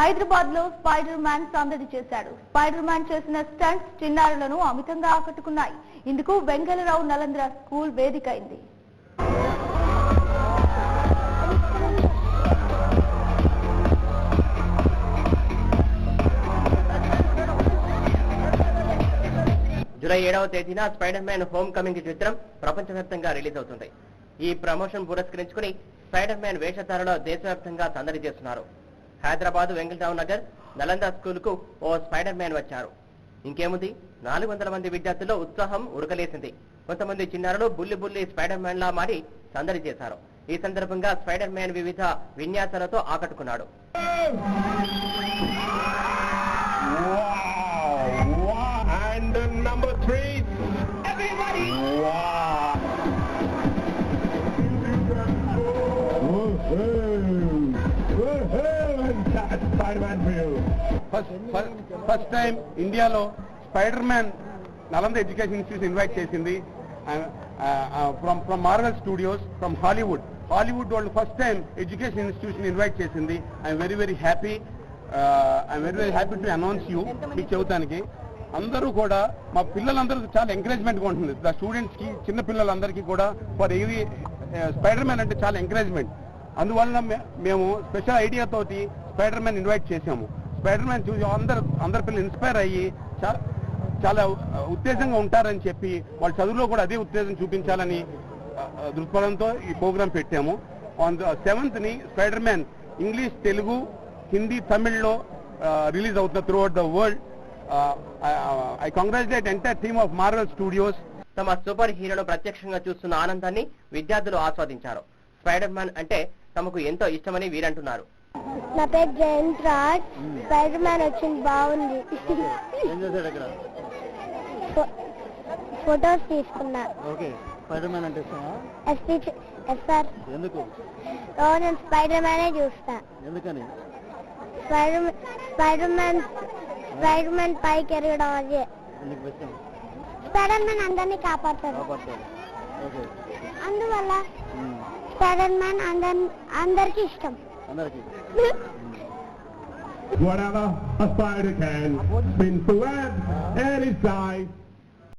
హైదరాబాద్ లో spider man సందడి చేశాడు. స్పైడర్ మ్యాన్ చేసిన స్టంట్స్ చిన్నారులను అమితంగా ఆకట్టుకున్నాయి. ఇందుకు వెంగళరావు నలంద్ర స్కూల్ వేదికైంది. జూలై 7వ తేదీన స్పైడర్ మ్యాన్ హోమ్ కమింగ్ చిత్రం ప్రపంచవ్యాప్తంగా రిలీజ్ అవుతుంది. ఈ ప్రమోషన్ పురస్కరించుకుని స్పైడర్ మ్యాన్ వేషధారలో దేశవ్యాప్తంగా సందడి చేస్తున్నారు. హైదరాబాద్ వెంగళరావు నగర్ నలంద స్కూల్ కు ఓ స్పైడర్ మ్యాన్ వచ్చారు. ఇంకేముంది, 400 మంది విద్యార్థుల్లో ఉత్సాహం ఉరకలేసింది. కొంతమంది చిన్నారులు బుల్లి స్పైడర్ మ్యాన్ లా మారి సందడి చేశారు. ఈ సందర్భంగా స్పైడర్ మ్యాన్ వివిధ విన్యాసాలతో ఆకట్టుకున్నాడు. And number 3, everybody! Wow! That's Spider-Man for you. First time India lo Spider-Man Nalanda Education Institute invite chesindi from Marvel Studios from Hollywood వాళ్ళు first time education institution invite chesindi. I'm very happy. I'm very happy to announce you మీకు చెబుతానికి అందరూ కూడా మా పిల్లలందరూ చాలా ఎంకరేజ్మెంట్గా ఉంటుంది. The స్టూడెంట్స్కి చిన్న పిల్లలందరికీ కూడా ఫర్ ఎవరీ స్పైడర్ మ్యాన్ అంటే చాలా ఎంకరేజ్మెంట్. అందువలన మేము స్పెషల్ ఐడియా తోటి స్పైడర్ మ్యాన్ ఇన్వైట్ చేసాము. స్పైడర్ మ్యాన్ చూసి అందరు పిల్లలు ఇన్స్పైర్ అయ్యి చాలా ఉత్తేజంగా ఉంటారని చెప్పి వాళ్ళ చదువులో కూడా అదే ఉత్తేజం చూపించాలని దృక్పథంతో ఈ ప్రోగ్రాం పెట్టాము. On the 7th spider man English, Telugu, Hindi, తమిళ్లో రిలీజ్ అవుతుంది through out the world. I congratulate entire team of Marvel Studios. తమ సూపర్ హీరోను ప్రత్యక్షంగా చూస్తున్న ఆనందాన్ని విద్యార్థులు ఆస్వాదించారు. స్పైడర్ మ్యాన్ అంటే తమకు ఎంతో ఇష్టమని వీరంటున్నారు. నా పేరు జయంత్ రాజ్. స్పైడర్ మ్యాన్ వచ్చింది, బాగుంది. ఫొటోస్ తీసుకున్నా. స్పైడర్ మ్యాన్ అంటే ఎందుకు? నేను స్పైడర్ మ్యానే చూస్తా. ఎందుకని? స్పైడర్ మ్యాన్ పైకి ఎరగడం, అదే స్పైడర్ మ్యాన్ అందరినీ కాపాడతాడు. అందువల్ల స్పైడర్ మ్యాన్ అందరికి ఇష్టం. Whatever a spider can, spin through web any size.